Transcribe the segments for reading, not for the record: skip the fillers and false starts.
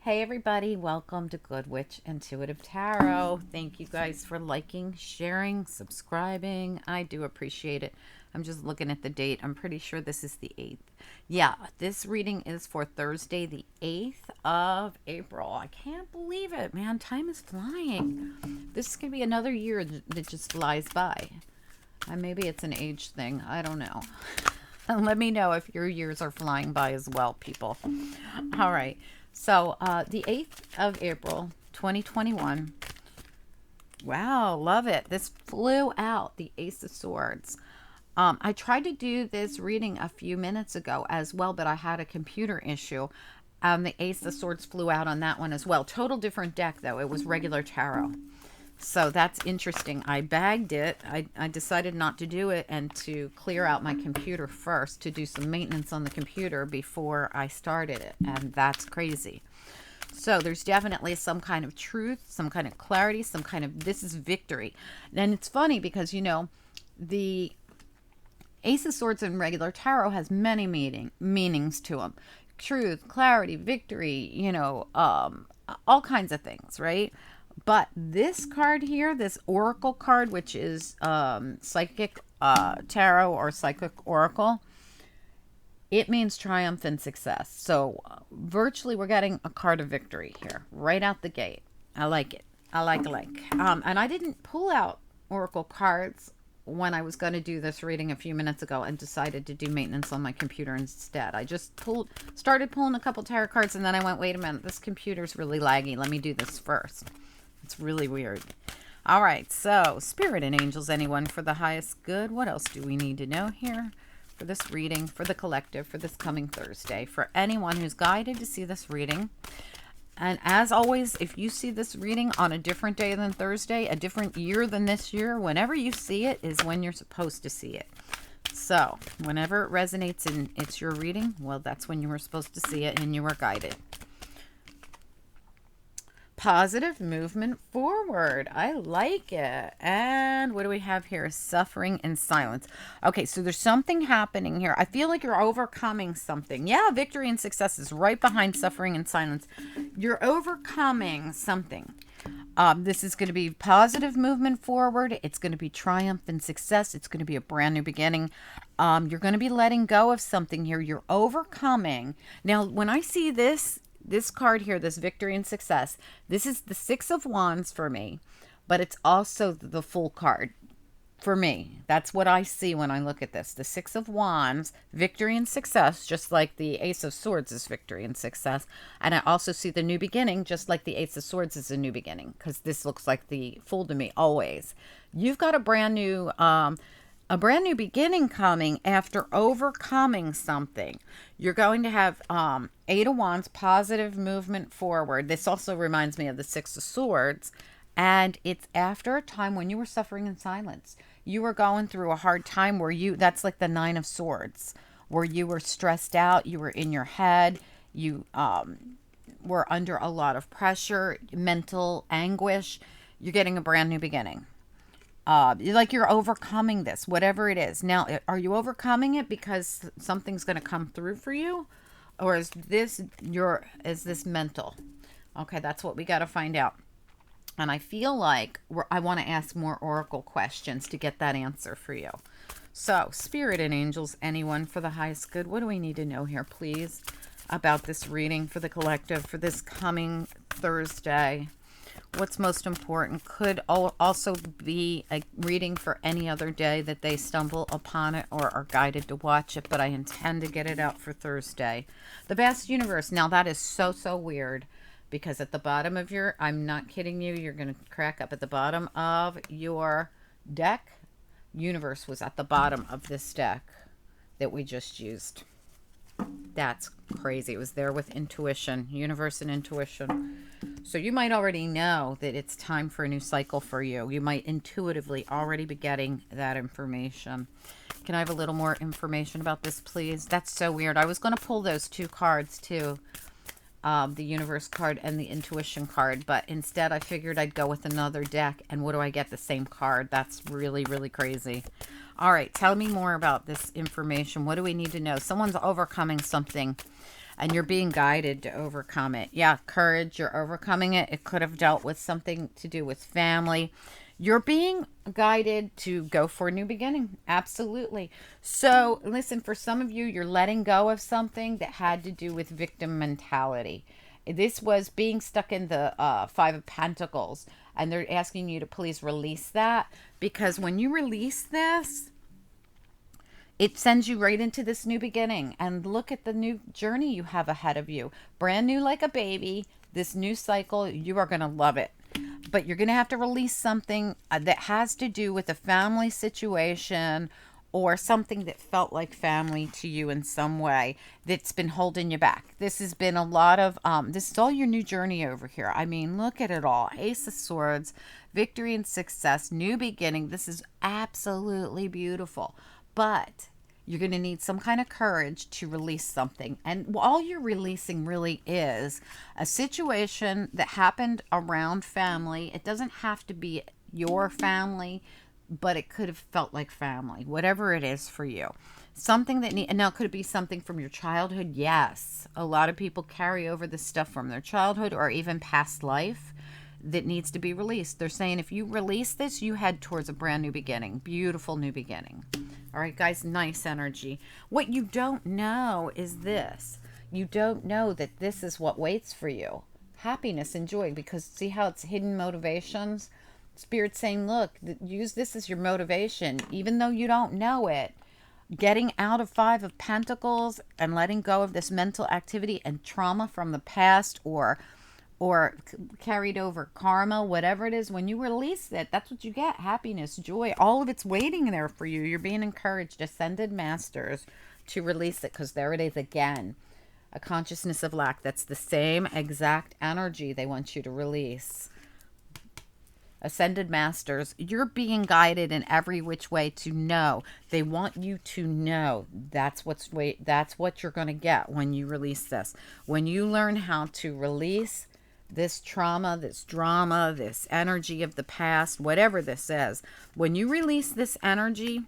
Hey everybody, welcome to Good Witch Intuitive Tarot. Thank you guys for liking, sharing, subscribing. I do appreciate it. I'm just looking at the date. I'm pretty sure this is the 8th. Yeah, this reading is for Thursday, the 8th of April. I can't believe it, man. Time is flying. This is going to be another year that just flies by. And maybe it's an age thing. I don't know. Let me know if your years are flying by as well, people. All right. So the 8th of April, 2021. Wow, love it. This flew out, the Ace of Swords. I tried to do this reading a few minutes ago as well, but I had a computer issue. The Ace of Swords flew out on that one as well. Total different deck, though. It was regular tarot. So that's interesting. I bagged it. I decided not to do it and to clear out my computer first to do some maintenance on the computer before I started it. And that's crazy. So there's definitely some kind of truth, some kind of clarity, some kind of this is victory. And it's funny because, you know, the Ace of Swords in regular tarot has many meanings to them. Truth, clarity, victory, you know, all kinds of things, right? But this card here, this Oracle card, which is Psychic Tarot or Psychic Oracle, it means triumph and success. So virtually we're getting a card of victory here, right out the gate. I like it. I like. And I didn't pull out Oracle cards when I was going to do this reading a few minutes ago and decided to do maintenance on my computer instead. I just started pulling a couple tarot cards and then I went, wait a minute, this computer's really laggy. Let me do this first. It's really weird. All right, so Spirit and Angels, anyone for the highest good? What else do we need to know here for this reading, for the collective, for this coming Thursday, for anyone who's guided to see this reading? And as always, if you see this reading on a different day than Thursday, a different year than this year, whenever you see it is when you're supposed to see it. So whenever it resonates and it's your reading, well, that's when you were supposed to see it and you were guided. Positive movement forward. I like it. And what do we have here? Suffering and silence. Okay, so there's something happening here. I feel like you're overcoming something. Yeah, victory and success is right behind suffering and silence. You're overcoming something. This is going to be positive movement forward. It's going to be triumph and success. It's going to be a brand new beginning. You're going to be letting go of something here. You're overcoming. Now, when I see this card here, this victory and success, this is the Six of Wands for me, but it's also the Fool card for me. That's what I see when I look at this. The Six of Wands, victory and success, just like the Ace of Swords is victory and success. And I also see the new beginning, just like the Ace of Swords is a new beginning, because this looks like the Fool to me always. You've got a brand new beginning coming after overcoming something. You're going to have Eight of Wands, positive movement forward. This also reminds me of the Six of Swords. And it's after a time when you were suffering in silence. You were going through a hard time where that's like the Nine of Swords, where you were stressed out, you were in your head, you were under a lot of pressure, mental anguish. You're getting a brand new beginning. Like you're overcoming this, whatever it is. Now, are you overcoming it because something's going to come through for you? Or is this mental? Okay, that's what we got to find out. And I feel like I want to ask more oracle questions to get that answer for you. So, Spirit and Angels, anyone for the highest good? What do we need to know here, please, about this reading for the collective for this coming Thursday? What's most important? Could also be a reading for any other day that they stumble upon it or are guided to watch it, but I intend to get it out for Thursday. The vast universe. Now, that is so weird. Because at the bottom of I'm not kidding you, you're going to crack up at the bottom of your deck. Universe was at the bottom of this deck that we just used. That's crazy. It was there with intuition, universe and intuition. So you might already know that it's time for a new cycle for you. You might intuitively already be getting that information. Can I have a little more information about this, please? That's so weird. I was going to pull those two cards too. The universe card and the intuition card, but instead I figured I'd go with another deck. And what do I get? The same card. That's really crazy. All right, tell me more about this information. What do we need to know? Someone's overcoming something. and you're being guided to overcome it. Yeah, courage, you're overcoming it. It could have dealt with something to do with family. You're being guided to go for a new beginning. Absolutely. So, listen, for some of you, you're letting go of something that had to do with victim mentality. This was being stuck in the Five of Pentacles, and they're asking you to please release that, because when you release this, it sends you right into this new beginning. And look at the new journey you have ahead of you. Brand new like a baby. This new cycle, you are going to love it. But you're going to have to release something that has to do with a family situation or something that felt like family to you in some way that's been holding you back. This has been a lot of, this is all your new journey over here. I mean, look at it all. Ace of Swords, victory and success, new beginning. This is absolutely beautiful. But you're going to need some kind of courage to release something. And all you're releasing really is a situation that happened around family. It doesn't have to be your family, but it could have felt like family, whatever it is for you. Something that and now could it be something from your childhood? Yes. A lot of people carry over this stuff from their childhood or even past life that needs to be released. They're saying if you release this, you head towards a brand new beginning. Beautiful new beginning. All right, guys, nice energy. What you don't know is this. You don't know that this is what waits for you. Happiness and joy, because see how it's hidden motivations? Spirit's saying, look, use this as your motivation, even though you don't know it. Getting out of Five of Pentacles and letting go of this mental activity and trauma from the past or carried over karma, whatever it is, when you release it, that's what you get. Happiness, joy, all of it's waiting there for you. You're being encouraged, ascended masters, to release it, because there it is again. A consciousness of lack. That's the same exact energy they want you to release. Ascended masters, you're being guided in every which way to know. They want you to know that's what you're going to get when you release this. When you learn how to release this trauma, this drama, this energy of the past, whatever this is, when you release this energy,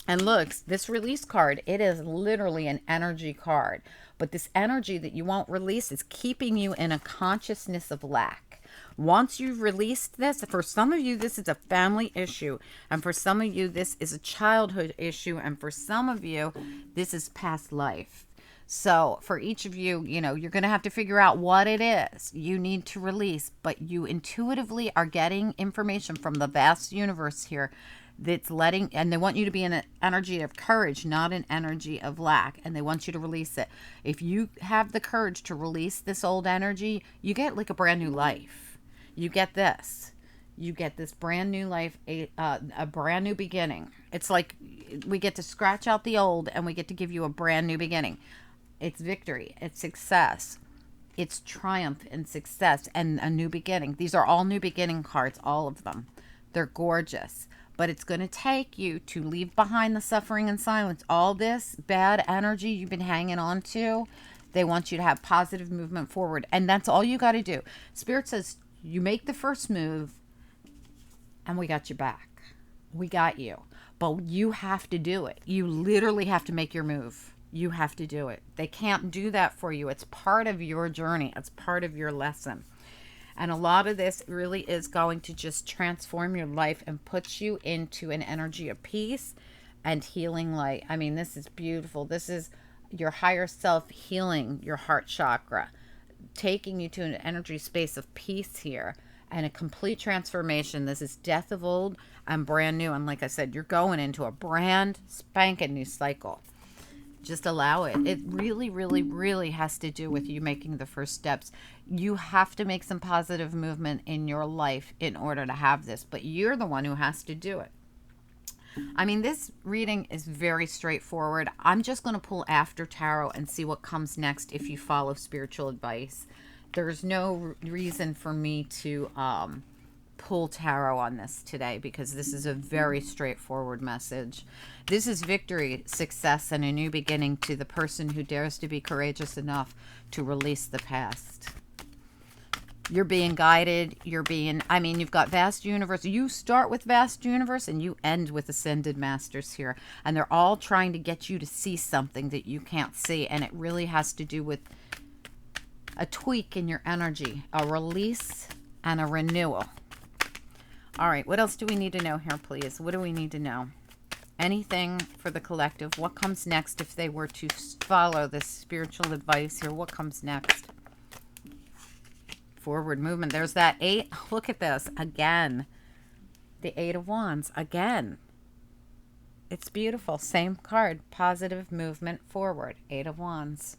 and look, this release card, it is literally an energy card, but this energy that you won't release is keeping you in a consciousness of lack. Once you've released this, for some of you, this is a family issue, and for some of you, this is a childhood issue, and for some of you, this is past life. So for each of you, you're going to have to figure out what it is you need to release, but you intuitively are getting information from the vast universe here that's and they want you to be in an energy of courage, not an energy of lack, and they want you to release it. If you have the courage to release this old energy, you get like a brand new life. You get this. You get this brand new life, a brand new beginning. It's like we get to scratch out the old and we get to give you a brand new beginning. It's victory, it's success, it's triumph and success and a new beginning. These are all new beginning cards, all of them. They're gorgeous, but it's going to take you to leave behind the suffering and silence. All this bad energy you've been hanging on to, they want you to have positive movement forward. And that's all you got to do. Spirit says you make the first move and we got you back. We got you. But you have to do it. You literally have to make your move. You have to do it. They can't do that for you. It's part of your journey. It's part of your lesson. And a lot of this really is going to just transform your life and put you into an energy of peace and healing light. I mean, this is beautiful. This is your higher self healing your heart chakra, taking you to an energy space of peace here and a complete transformation. This is death of old and brand new. And like I said, you're going into a brand spanking new cycle. Just allow it. It really, really, really has to do with you making the first steps. You have to make some positive movement in your life in order to have this, but you're the one who has to do it. I mean, this reading is very straightforward. I'm just going to pull after tarot and see what comes next if you follow spiritual advice. There's no reason for me to pull tarot on this today because this is a very straightforward message. This is victory, success, and a new beginning to the person who dares to be courageous enough to release the past. You're being guided. You're being, I mean, you've got vast universe. You start with vast universe and you end with ascended masters here. And they're all trying to get you to see something that you can't see. And it really has to do with a tweak in your energy, a release and a renewal. All right, what else do we need to know here, please? What do we need to know? Anything for the collective? What comes next if they were to follow this spiritual advice here? What comes next? Forward movement. There's that 8. Look at this again. The 8 of Wands again. It's beautiful. Same card. Positive movement forward. 8 of Wands.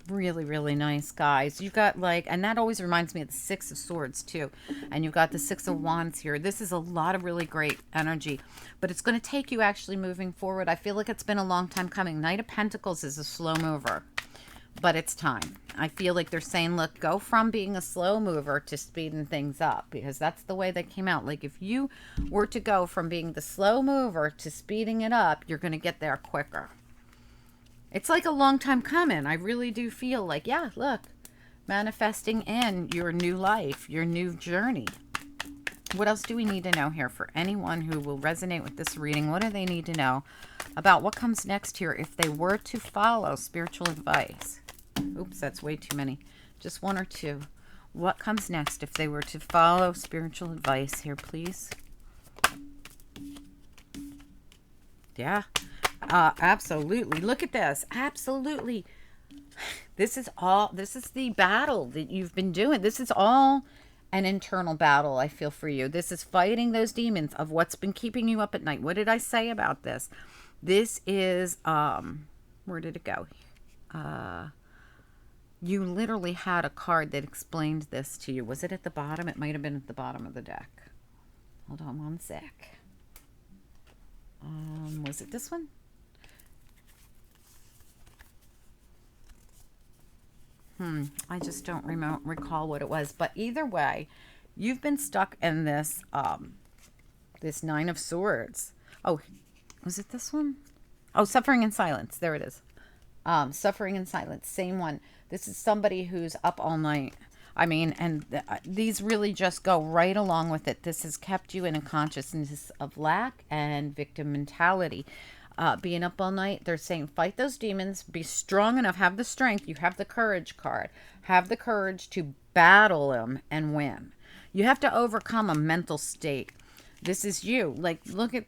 Really, really nice, guys. You got like, and that always reminds me of the 6 of Swords too. And you've got the 6 of Wands here. This is a lot of really great energy, but it's going to take you actually moving forward. I feel like it's been a long time coming. Knight of Pentacles is a slow mover, but it's time. I feel like they're saying, look, go from being a slow mover to speeding things up, because that's the way they came out. Like if you were to go from being the slow mover to speeding it up, you're going to get there quicker. It's like a long time coming. I really do feel like, yeah, look, manifesting in your new life, your new journey. What else do we need to know here for anyone who will resonate with this reading? What do they need to know about what comes next here if they were to follow spiritual advice? Oops, that's way too many. Just 1 or 2. What comes next if they were to follow spiritual advice here, please? Yeah. Absolutely. Look at this. Absolutely. This is the battle that you've been doing. This is all an internal battle, I feel, for you. This is fighting those demons of what's been keeping you up at night. What did I say about this? This is, where did it go? You literally had a card that explained this to you. Was it at the bottom? It might have been at the bottom of the deck. Hold on one sec. Was it this one? I just don't recall what it was. But either way, you've been stuck in this this 9 of Swords. Oh, was it this one? Oh, Suffering in Silence. There it is. Suffering in Silence. Same one. This is somebody who's up all night. I mean, and these really just go right along with it. This has kept you in a consciousness of lack and victim mentality. Being up all night, they're saying fight those demons, be strong enough, have the strength, you have the courage card, have the courage to battle them and win. You have to overcome a mental state. This is you. Like,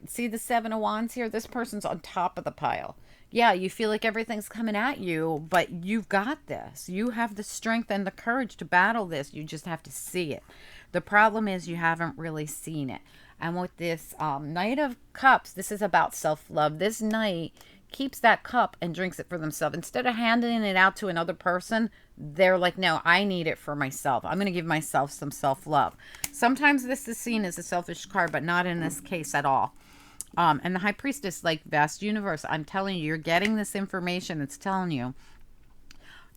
see the 7 of Wands here? This person's on top of the pile. Yeah, you feel like everything's coming at you, but you've got this. You have the strength and the courage to battle this. You just have to see it. The problem is you haven't really seen it. And with this Knight of Cups, this is about self-love. This knight keeps that cup and drinks it for themselves. Instead of handing it out to another person, they're like, no, I need it for myself. I'm going to give myself some self-love. Sometimes this is seen as a selfish card, but not in this case at all. And the High Priestess, like vast universe, I'm telling you, you're getting this information. It's telling you,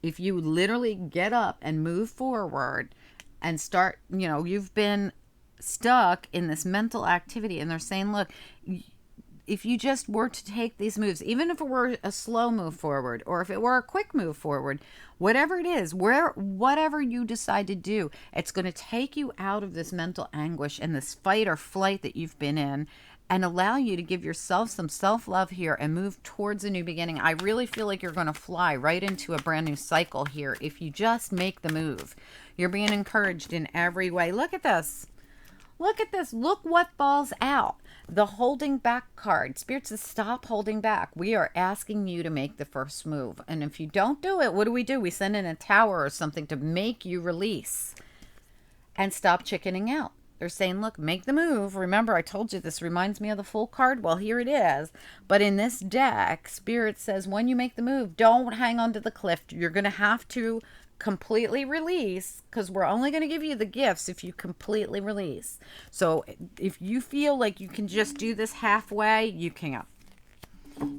if you literally get up and move forward and start, you've been stuck in this mental activity, and they're saying, look, if you just were to take these moves, even if it were a slow move forward or if it were a quick move forward, whatever it is, whatever you decide to do, it's going to take you out of this mental anguish and this fight or flight that you've been in, and allow you to give yourself some self-love here and move towards a new beginning. I really feel like you're going to fly right into a brand new cycle here if you just make the move. You're being encouraged in every way. Look at this. Look at this. Look what falls out. The holding back card. Spirit says, stop holding back. We are asking you to make the first move. And if you don't do it, what do? We send in a tower or something to make you release and stop chickening out. They're saying, look, make the move. Remember, I told you this reminds me of the Fool card. Well, here it is. But in this deck, Spirit says, when you make the move, don't hang on to the cliff. You're going to have to completely release, because we're only going to give you the gifts if you completely release. So if you feel like you can just do this halfway, you can't.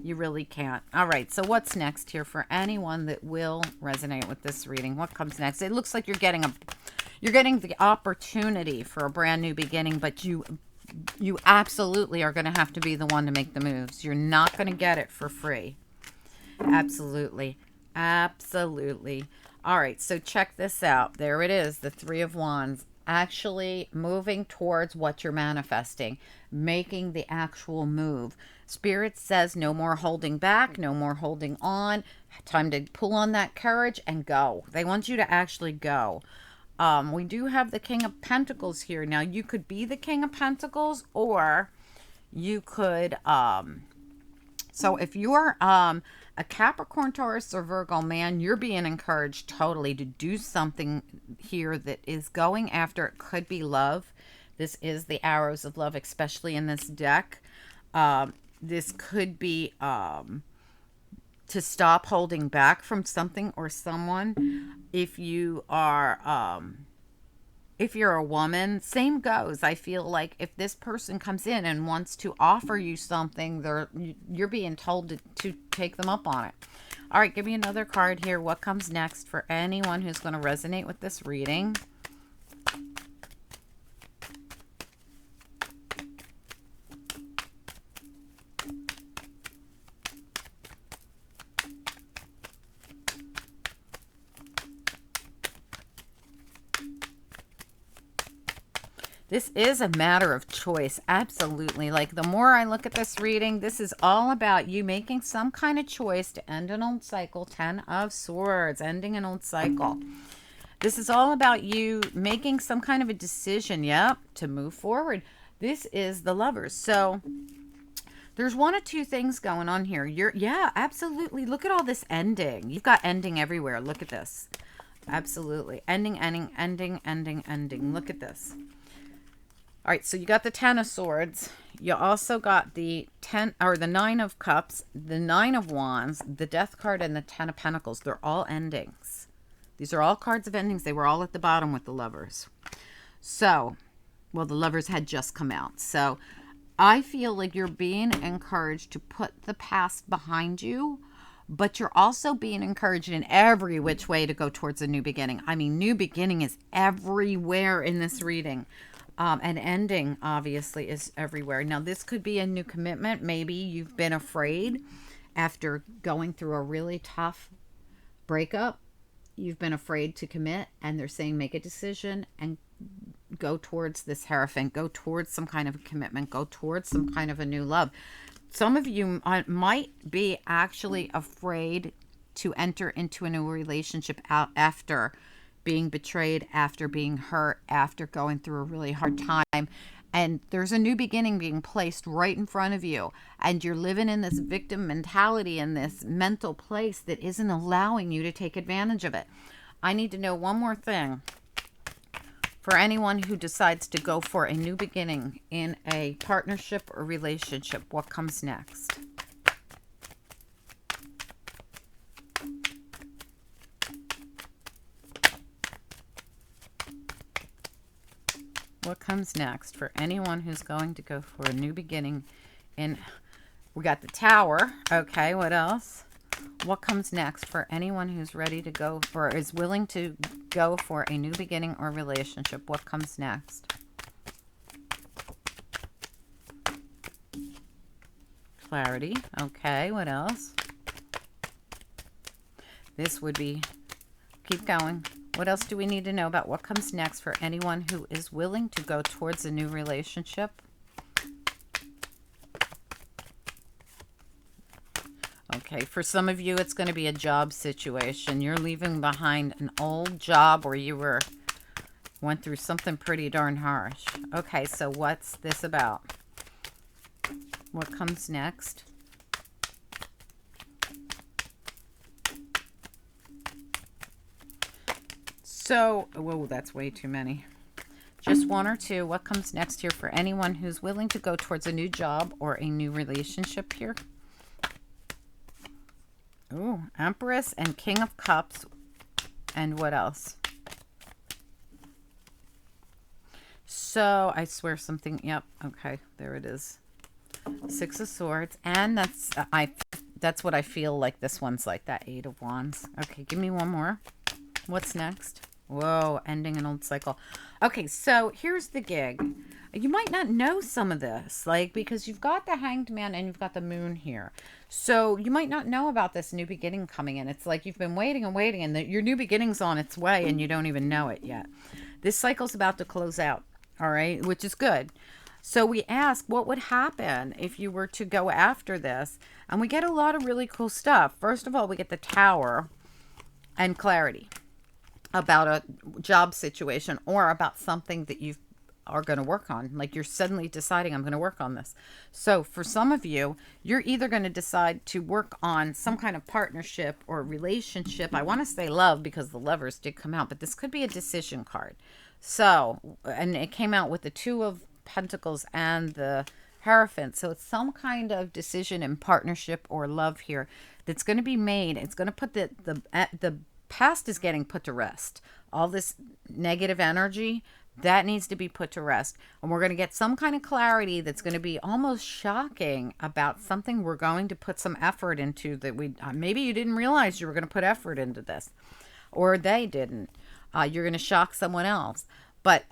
You really can't. All right, so what's next here for anyone that will resonate with this reading? What comes next? It looks like you're getting the opportunity for a brand new beginning, but you absolutely are going to have to be the one to make the moves. You're not going to get it for free. Absolutely. Absolutely. All right, so check this out. There it is, the Three of Wands. Actually moving towards what you're manifesting, making the actual move. Spirit says no more holding back, no more holding on. Time to pull on that courage and go. They want you to actually go. We do have the King of Pentacles here. Now, you could be the King of Pentacles, or you could so if you're a Capricorn, Taurus, or Virgo man, you're being encouraged totally to do something here that is going after. It could be love. This is the arrows of love, especially in this deck. This could be to stop holding back from something or someone. If you are if you're a woman, same goes. I feel like if this person comes in and wants to offer you something, you're being told to take them up on it. All right, give me another card here. What comes next for anyone who's going to resonate with this reading? This is a matter of choice. Absolutely. Like, the more I look at this reading, this is all about you making some kind of choice to end an old cycle. 10 of Swords, ending an old cycle. This is all about you making some kind of a decision, yep, to move forward. This is the Lovers. So there's one of two things going on here. Yeah, absolutely. Look at all this ending. You've got ending everywhere. Look at this. Absolutely. Ending, ending, ending, ending, ending. Look at this. All right, so you got the 10 of Swords. You also got the 10 or the 9 of Cups, the 9 of Wands, the Death card, and the 10 of Pentacles. They're all endings. These are all cards of endings. They were all at the bottom with the Lovers. So, well, the Lovers had just come out. So, I feel like you're being encouraged to put the past behind you, but you're also being encouraged in every which way to go towards a new beginning. I mean, new beginning is everywhere in this reading. And ending, obviously, is everywhere. Now, this could be a new commitment. Maybe you've been afraid after going through a really tough breakup. You've been afraid to commit, and they're saying make a decision and go towards this Hierophant. Go towards some kind of a commitment. Go towards some kind of a new love. Some of you might be actually afraid to enter into a new relationship after being betrayed, after being hurt, after going through a really hard time. And there's a new beginning being placed right in front of you. And you're living in this victim mentality, in this mental place that isn't allowing you to take advantage of it. I need to know one more thing. For anyone who decides to go for a new beginning in a partnership or relationship, what comes next? What comes next for anyone who's going to go for a new beginning in, we got the Tower. Okay, what else? What comes next for anyone who's ready to go for, is willing to go for a new beginning or relationship? What comes next? Clarity. Okay, what else? This would be, keep going. What else do we need to know about what comes next for anyone who is willing to go towards a new relationship? Okay, for some of you, it's going to be a job situation. You're leaving behind an old job where you went through something pretty darn harsh. Okay, so what's this about? What comes next? So, whoa, that's way too many. Just one or two. What comes next here for anyone who's willing to go towards a new job or a new relationship here? Ooh, Empress and King of Cups. And what else? So, I swear something. Yep. Okay, there it is. 6 of Swords. And that's what I feel like this one's like, that 8 of Wands. Okay, give me one more. What's next? Whoa, ending an old cycle. Okay, so here's the gig. You might not know some of this, like, because you've got the Hanged Man and you've got the Moon here. So you might not know about this new beginning coming in. It's like you've been waiting and waiting, and your new beginning's on its way, and you don't even know it yet. This cycle's about to close out, all right, which is good. So we ask what would happen if you were to go after this, and we get a lot of really cool stuff. First of all, we get the Tower and clarity about a job situation or about something that you are going to work on. Like you're suddenly deciding, I'm going to work on this. So for some of you, you're either going to decide to work on some kind of partnership or relationship. I want to say love because the Lovers did come out, but this could be a decision card. So, and it came out with the Two of Pentacles and the Hierophant. So it's some kind of decision in partnership or love here that's going to be made. It's going to put the past is getting put to rest. All this negative energy that needs to be put to rest, and we're going to get some kind of clarity that's going to be almost shocking about something we're going to put some effort into that we maybe you didn't realize you were going to put effort into this, or they didn't. You're going to shock someone else, but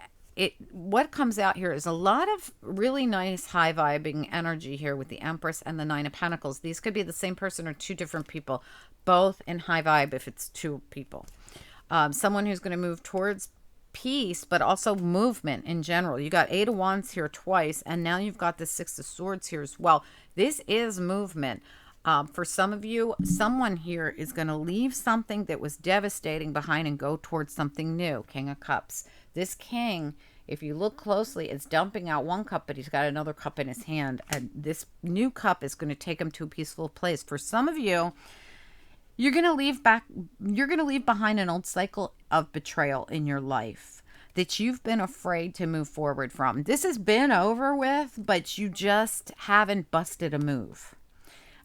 what comes out here is a lot of really nice high vibing energy here with the Empress and the Nine of Pentacles. These could be the same person or two different people, both in high vibe if it's two people. Someone who's going to move towards peace, but also movement in general. You got Eight of Wands here twice, and now you've got the Six of Swords here as well. This is movement. For some of you, someone here is going to leave something that was devastating behind and go towards something new. King of Cups. This king, if you look closely, is dumping out one cup, but he's got another cup in his hand, and this new cup is going to take him to a peaceful place. For some of you, you're going to leave behind an old cycle of betrayal in your life that you've been afraid to move forward from. This has been over with, but you just haven't busted a move.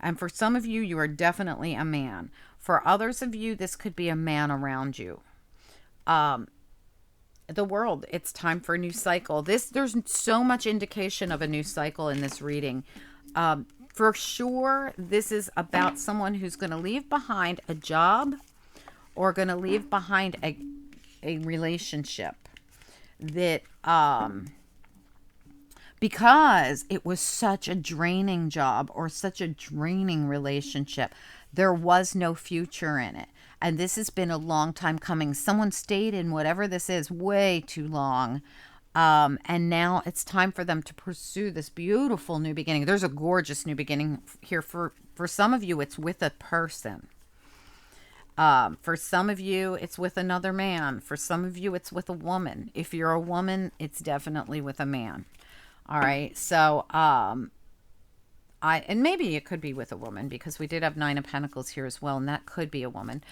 And for some of you, you are definitely a man. For others of you, this could be a man around you. The world, it's time for a new cycle. There's so much indication of a new cycle in this reading. For sure, this is about someone who's going to leave behind a job or going to leave behind a relationship that, because it was such a draining job or such a draining relationship, there was no future in it. And this has been a long time coming. Someone stayed in whatever this is way too long. And now it's time for them to pursue this beautiful new beginning. There's a gorgeous new beginning here. For some of you, it's with a person. For some of you, it's with another man. For some of you, it's with a woman. If you're a woman, it's definitely with a man. All right. So, and maybe it could be with a woman because we did have Nine of Pentacles here as well. And that could be a woman.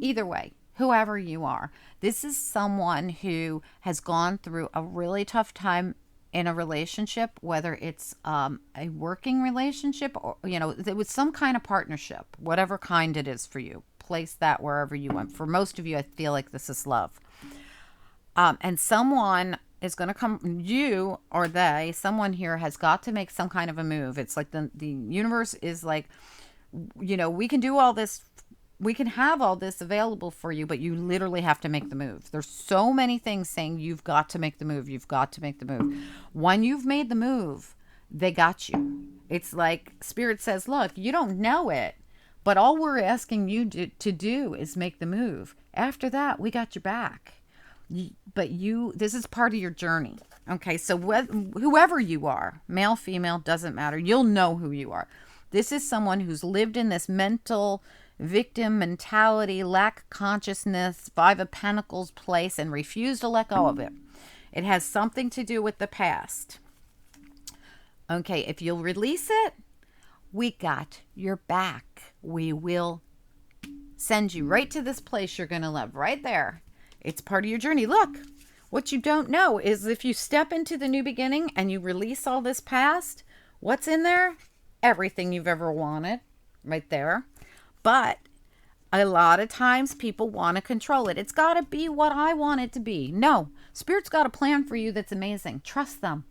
Either way. Whoever you are, this is someone who has gone through a really tough time in a relationship, whether it's a working relationship or, it was some kind of partnership, whatever kind it is for you. Place that wherever you want. For most of you, I feel like this is love. And someone is going to come, you or they, someone here has got to make some kind of a move. It's like the universe is like, we can do all this. We can have all this available for you, but you literally have to make the move. There's so many things saying you've got to make the move. You've got to make the move. When you've made the move, they got you. It's like Spirit says, look, you don't know it, but all we're asking you to do is make the move. After that, we got your back. But this is part of your journey. Okay, so whoever you are, male, female, doesn't matter. You'll know who you are. This is someone who's lived in this mental victim mentality, lack consciousness, Five of Pentacles place, and refuse to let go of it. It has something to do with the past. Okay, if you'll release it, we got your back. We will send you right to this place you're going to love, right there. It's part of your journey. Look, what you don't know is if you step into the new beginning and you release all this past, what's in there? Everything you've ever wanted, right there. But a lot of times people want to control it. It's got to be what I want it to be. No, Spirit's got a plan for you that's amazing. Trust them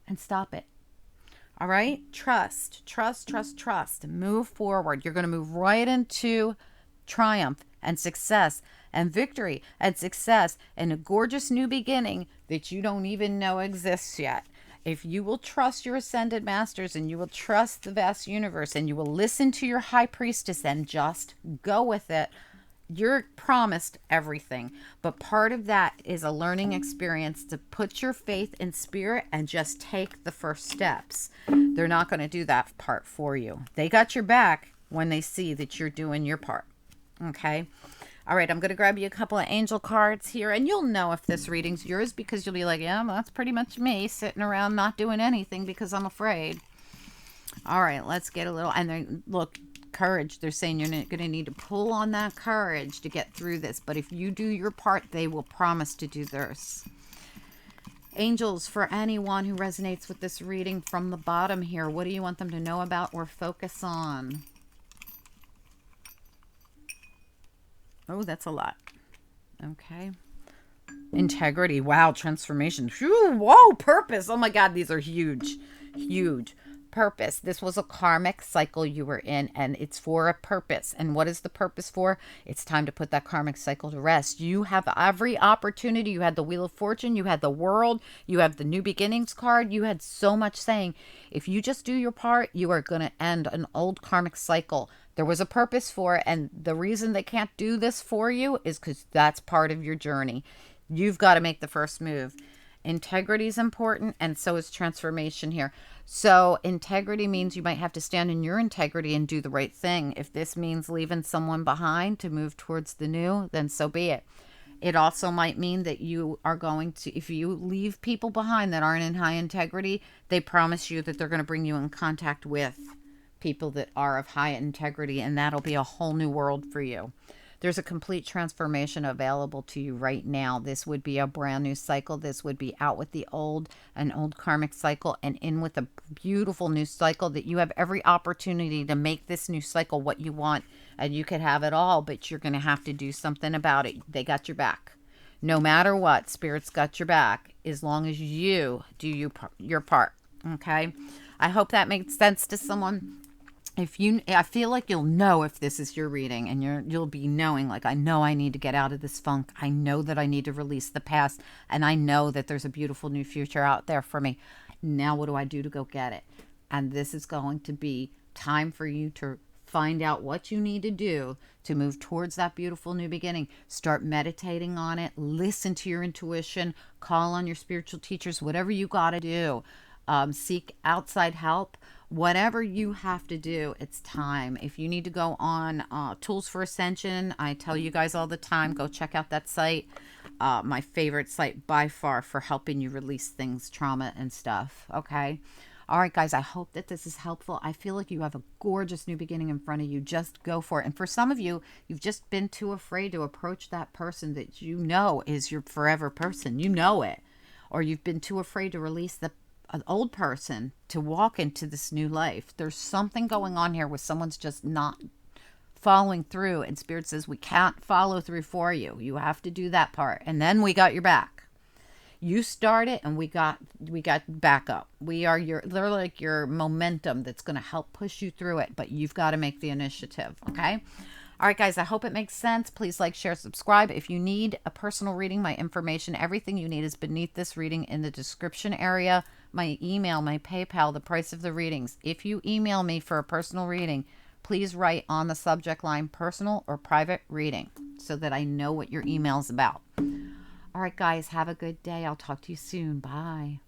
and stop it. All right? Trust. Move forward. You're going to move right into triumph and success and victory and success and a gorgeous new beginning that you don't even know exists yet. If you will trust your ascended masters and you will trust the vast universe and you will listen to your high priestess and just go with it, you're promised everything. But part of that is a learning experience to put your faith in spirit and just take the first steps. They're not going to do that part for you. They got your back when they see that you're doing your part. Okay. All right, I'm going to grab you a couple of angel cards here, and you'll know if this reading's yours because you'll be like, yeah, that's pretty much me sitting around not doing anything because I'm afraid. All right, let's get a little, and then look, courage. They're saying you're going to need to pull on that courage to get through this, but if you do your part, they will promise to do theirs. Angels, for anyone who resonates with this reading from the bottom here, what do you want them to know about or focus on? Oh, that's a lot. Okay. Integrity. Wow. Transformation. Whew, whoa. Purpose. Oh my God. These are huge. Huge. Purpose. This was a karmic cycle you were in, and it's for a purpose. And what is the purpose for? It's time to put that karmic cycle to rest. You have every opportunity. You had the Wheel of Fortune. You had the World. You have the New Beginnings card. You had so much saying. If you just do your part, you are going to end an old karmic cycle. There was a purpose for it, and the reason they can't do this for you is because that's part of your journey. You've got to make the first move. Integrity is important, and so is transformation here. So integrity means you might have to stand in your integrity and do the right thing. If this means leaving someone behind to move towards the new, then so be it. It also might mean that you are going to, if you leave people behind that aren't in high integrity, they promise you that they're going to bring you in contact with people that are of high integrity, and that'll be a whole new world for you. There's a complete transformation available to you right now. This would be a brand new cycle. This would be out with the old, an old karmic cycle, and in with a beautiful new cycle that you have every opportunity to make this new cycle what you want, and you could have it all, but you're going to have to do something about it. They got your back. No matter what, Spirit's got your back as long as you do your part. Okay? I hope that makes sense to someone. I feel like you'll know if this is your reading, and you'll be knowing, like, I know I need to get out of this funk. I know that I need to release the past, and I know that there's a beautiful new future out there for me. Now what do I do to go get it? And this is going to be time for you to find out what you need to do to move towards that beautiful new beginning. Start meditating on it. Listen to your intuition. Call on your spiritual teachers. Whatever you got to do. Seek outside help. Whatever you have to do, it's time. If you need to go on Tools for Ascension, I tell you guys all the time, go check out that site. My favorite site by far for helping you release things, trauma and stuff. Okay. All right, guys, I hope that this is helpful. I feel like you have a gorgeous new beginning in front of you. Just go for it. And for some of you, you've just been too afraid to approach that person that you know is your forever person. You know it. Or you've been too afraid to release an old person to walk into this new life. There's something going on here where someone's just not following through, and Spirit says we can't follow through for you. You have to do that part, and then we got your back. You start it, and we got backup. They're like your momentum that's going to help push you through it, but you've got to make the initiative. Okay. All right, guys, I hope it makes sense. Please like, share, subscribe. If you need a personal reading, my information, everything you need is beneath this reading in the description area. My email, my PayPal, the price of the readings. If you email me for a personal reading, please write on the subject line personal or private reading so that I know what your email is about. All right, guys, have a good day. I'll talk to you soon. Bye.